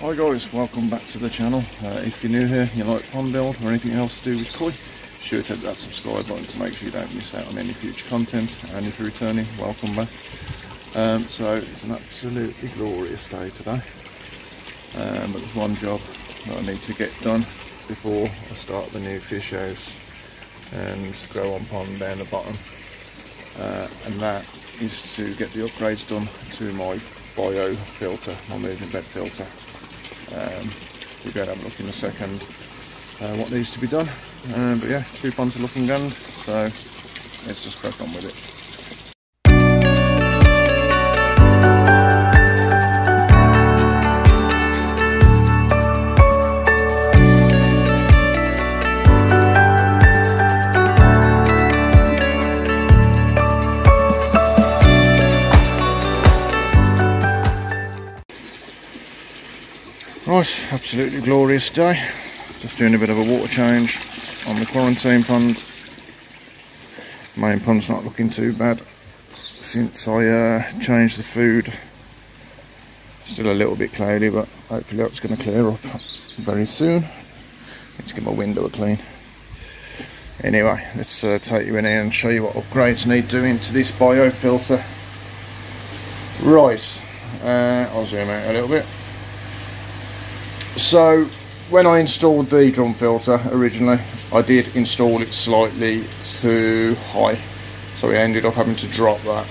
Hi guys, welcome back to the channel. If you're new here, you like pond build or anything else to do with koi, be sure to hit that subscribe button to make sure you don't miss out on any future content. And if you're returning, welcome back. So it's an absolutely glorious day today, but there's one job that I need to get done before I start the new fish house and grow on pond down the bottom, and that is to get the upgrades done to my bio filter, my moving bed filter. We'll go and have a look in a second what needs to be done, but yeah, two ponds are looking grand, so let's just crack on with it. Right, absolutely glorious day. Just doing a bit of a water change on the quarantine pond. Main pond's not looking too bad since I changed the food. Still a little bit cloudy, but hopefully that's going to clear up very soon. Need to get my window clean. Anyway, let's take you in here and show you what upgrades need doing to this bio filter. Right, I'll zoom out a little bit. So when I installed the drum filter originally, I did install it slightly too high, so we ended up having to drop that,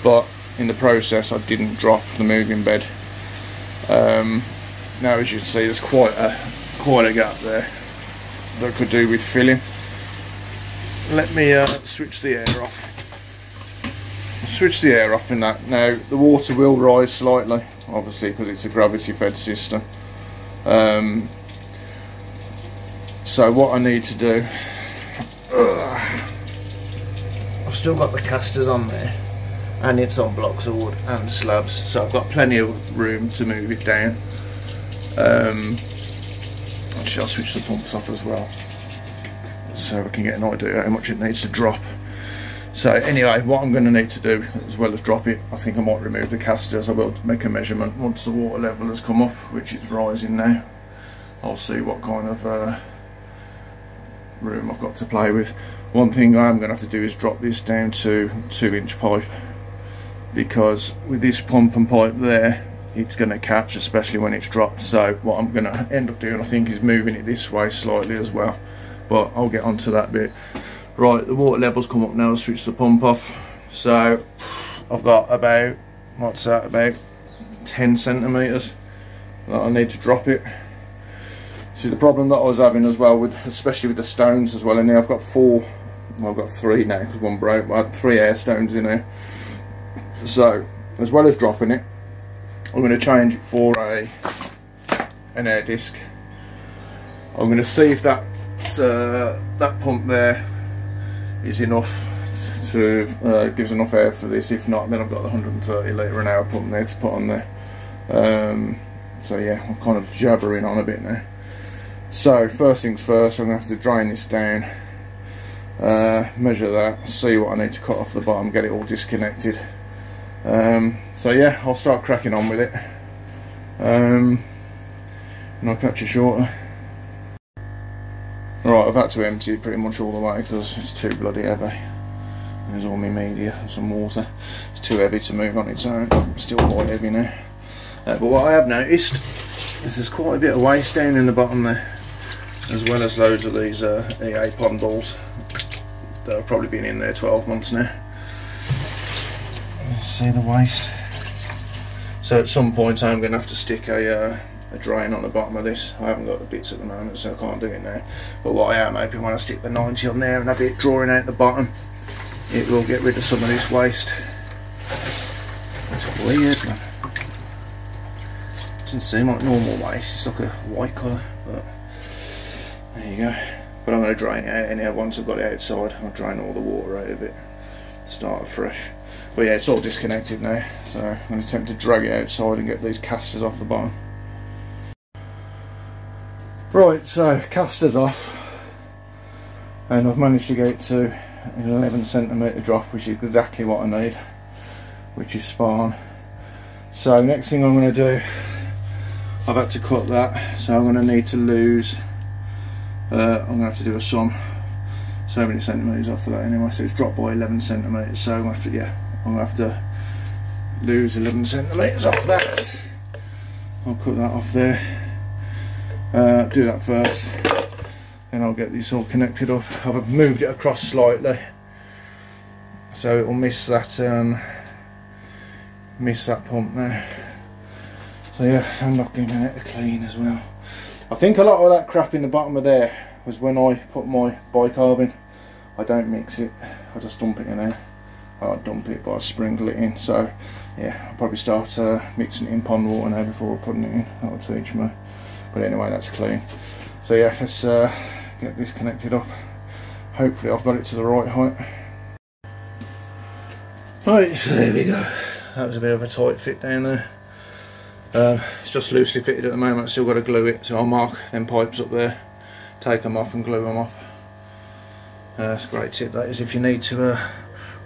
but in the process I didn't drop the moving bed. Now as you can see, there's quite a gap there that could do with filling. Let me switch the air off. Switch the air off in that. Now the water will rise slightly, obviously, because it's a gravity fed system. So what I need to do, I've still got the casters on there, and it's on blocks of wood and slabs, so I've got plenty of room to move it down. Actually, I'll switch the pumps off as well, so we can get an idea how much it needs to drop. So anyway, what I'm going to need to do, as well as drop it, I think I might remove the casters. I will make a measurement once the water level has come up, which is rising now. I'll see what kind of room I've got to play with. One thing I am going to have to do is drop this down to 2-inch pipe, because with this pump and pipe there, it's going to catch, especially when it's dropped. So what I'm going to end up doing, I think, is moving it this way slightly as well, but I'll get onto that bit. Right, the water level's come up now. I'll switch the pump off. So I've got about, what's that, about 10 centimetres that I need to drop it. See, the problem that I was having as well, with especially with the stones as well in here, I've got 4, well I've got 3 now because one broke, but I had 3 air stones in here. So as well as dropping it, I'm going to change it for an air disc. I'm going to see if that pump there is enough to gives enough air for this. If not, then I've got the 130 litre an hour pump there to put on there. So yeah, I'm kind of jabbering on a bit now. So first things first, I'm going to have to drain this down, measure that, see what I need to cut off the bottom, get it all disconnected. So yeah, I'll start cracking on with it, and I'll catch you shortly. Right, I've had to empty it pretty much all the way because it's too bloody heavy. There's all my media and some water. It's too heavy to move on its own. It's still quite heavy now. But what I have noticed is there's quite a bit of waste down in the bottom there, as well as loads of these EA pond balls that have probably been in there 12 months now. See the waste. So at some point I'm going to have to stick a drain on the bottom of this. I haven't got the bits at the moment, so I can't do it now, but what I am hoping, when I stick the 90 on there and have it drawing out the bottom, it will get rid of some of this waste. It's weird, man. Doesn't seem like normal waste, it's like a white colour, but there you go. But I'm going to drain it out anyhow. Once I've got it outside, I'll drain all the water out of it, start afresh. But yeah, it's all disconnected now, so I'm going to attempt to drag it outside and get these casters off the bottom. Right, so casters off, and I've managed to get it to an 11 centimetre drop, which is exactly what I need, which is spot on. So next thing I'm going to do, I've had to cut that, so I'm going to need to lose, I'm going to have to do a sum, so many centimetres off of that anyway, so it's dropped by 11 centimetres, so I'm going to have to, yeah, I'm going to have to lose 11 centimetres off that. I'll cut that off there, do that first, then I'll get this all connected up. I've moved it across slightly, so it will miss that pump now. So yeah, I'm not giving it a clean as well. I think a lot of that crap in the bottom of there was when I put my bicarb in. I don't mix it, I just dump it in there. I don't dump it, but I sprinkle it in. So yeah, I'll probably start mixing it in pond water now before putting it in. That'll teach me. But anyway, that's clean. So yeah, let's get this connected up. Hopefully I've got it to the right height. Right, so there we go. That was a bit of a tight fit down there. It's just loosely fitted at the moment. I've still got to glue it, so I'll mark them pipes up there, take them off and glue them up. That's a great tip, that is, if you need to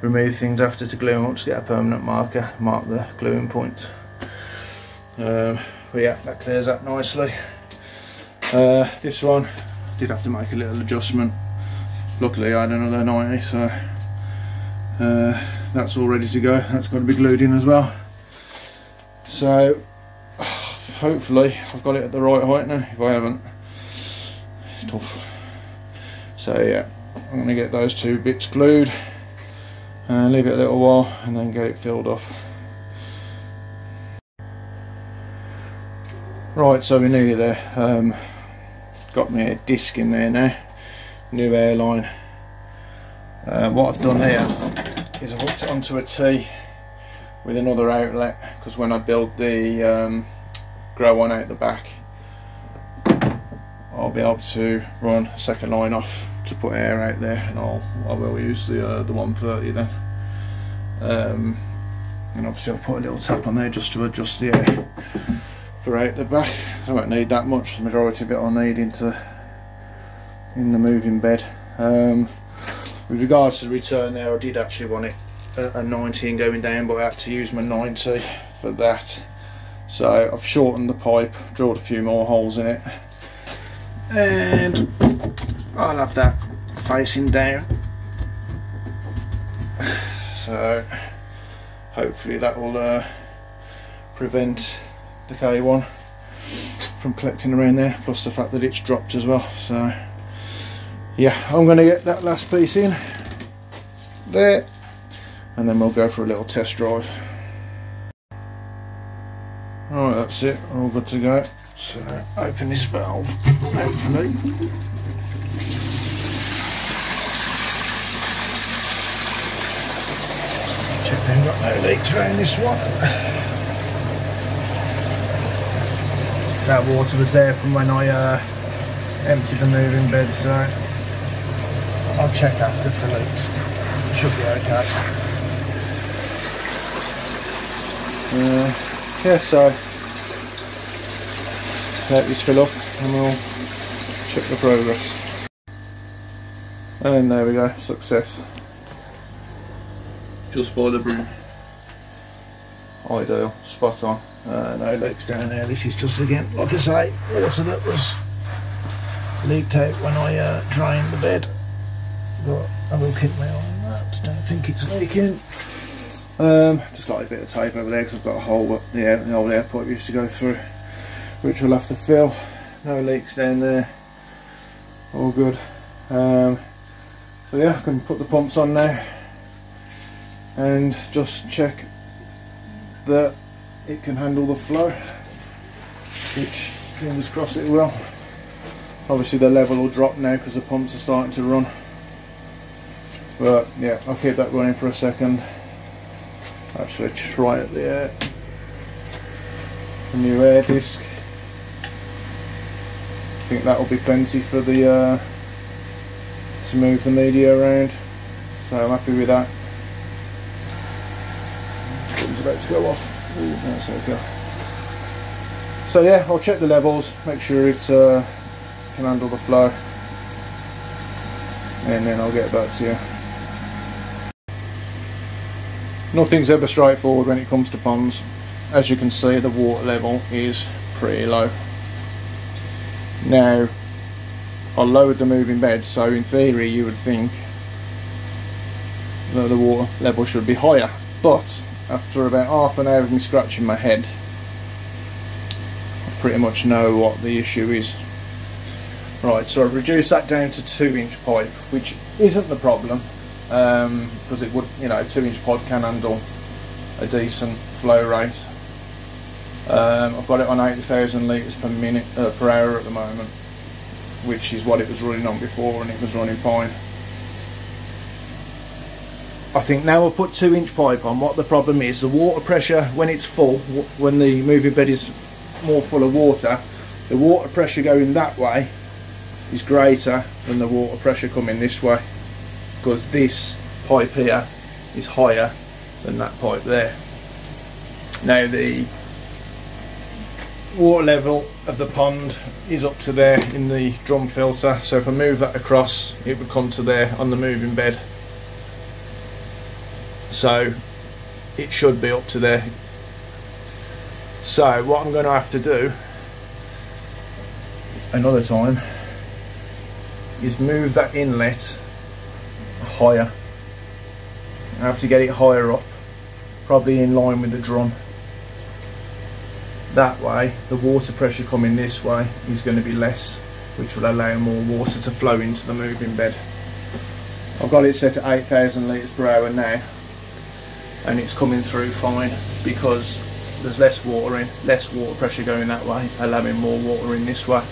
remove things after to glue them up, just get a permanent marker, mark the gluing point. But yeah, that clears up nicely. This one did have to make a little adjustment. Luckily I had another 90, so that's all ready to go. That's got to be glued in as well. So hopefully I've got it at the right height now. If I haven't, it's tough. So yeah, I'm going to get those two bits glued and leave it a little while and then get it filled up. Right, so we're nearly there. Got me a disc in there now, new airline. What I've done here is I've hooked it onto a T with another outlet, because when I build the grow one out the back, I'll be able to run a second line off to put air out there, and I will use the 130 then. And obviously I'll put a little tap on there just to adjust the air for out the back. I won't need that much. The majority of it I'll need in the moving bed. With regards to the return there, I did actually want it a 90 and going down, but I had to use my 90 for that. So I've shortened the pipe, drilled a few more holes in it, and I'll have that facing down. So hopefully that will prevent the K1 from collecting around there, plus the fact that it's dropped as well. So yeah, I'm going to get that last piece in there, and then we'll go for a little test drive. Alright, that's it, we're all good to go. So open this valve, hopefully. Check they've got no leaks around this one. That water was there from when I emptied the moving bed, so I'll check after for leaks. Should be okay. Yeah, so let this fill up and we'll check the progress. And there we go, success. Just by the broom. Ideal, spot on. No leaks down there. This is just, again, like I say, water that was leaked out when I drained the bed. But I will keep my eye on that. Don't think it's leaking. Just got a bit of tape over there because I've got a hole that the old air pipe used to go through, which I'll have to fill. No leaks down there. All good. So yeah, I can put the pumps on now and just check that it can handle the flow, which fingers crossed it will. Obviously the level will drop now because the pumps are starting to run, but yeah, I'll keep that running for a second. Actually try it there. The new air disc, I think that will be plenty for the to move the media around, so I'm happy with that. It's about to go off. Ooh, that's okay. So yeah, I'll check the levels, make sure it can handle the flow, and then I'll get back to you. Nothing's ever straightforward when it comes to ponds. As you can see, the water level is pretty low. Now I lowered the moving bed, so in theory you would think that the water level should be higher, but after about half an hour of me scratching my head, I pretty much know what the issue is. Right, so I've reduced that down to 2-inch pipe, which isn't the problem, because it would, you know, 2-inch pipe can handle a decent flow rate. I've got it on 80,000 litres per hour at the moment, which is what it was running on before, and it was running fine. I think now I'll put 2-inch pipe on. What the problem is, the water pressure when it's full, when the moving bed is more full of water, the water pressure going that way is greater than the water pressure coming this way, because this pipe here is higher than that pipe there. Now the water level of the pond is up to there in the drum filter, so if I move that across it would come to there on the moving bed, so it should be up to there. So what I'm going to have to do another time is move that inlet higher. I have to get it higher up, probably in line with the drum. That way the water pressure coming this way is going to be less, which will allow more water to flow into the moving bed. I've got it set at 8,000 litres per hour now, and it's coming through fine because there's less water pressure going that way, allowing more water in this way.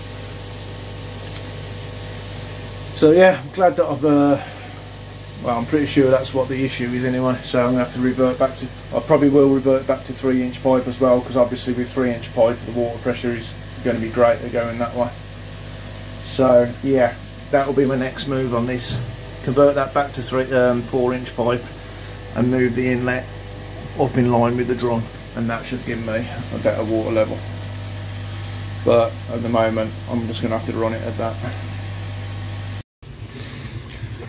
So yeah, I'm glad that I've well, I'm pretty sure that's what the issue is anyway, so I'm going to have to revert back to, I probably will revert back to 3-inch pipe as well, because obviously with 3-inch pipe the water pressure is going to be greater going that way. So yeah, that will be my next move on this. Convert that back to 4-inch pipe and move the inlet up in line with the drum, and that should give me a better water level. But at the moment I'm just going to have to run it at that.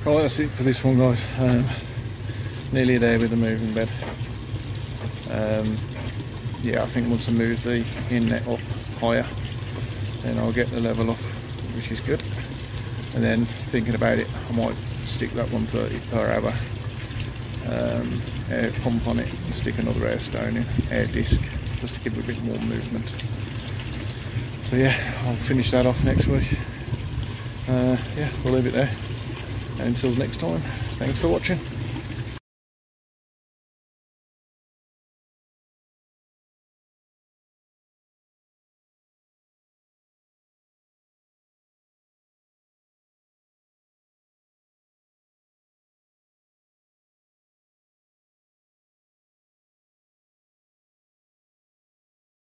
Right, that's it for this one, guys. Nearly there with the moving bed. Yeah, I think once I move the inlet up higher, then I'll get the level up, which is good. And then thinking about it, I might stick that 130 per hour air pump on it and stick another air stone in, air disc, just to give it a bit more movement. So yeah, I'll finish that off next week. Yeah, we'll leave it there. Until next time, thanks for watching.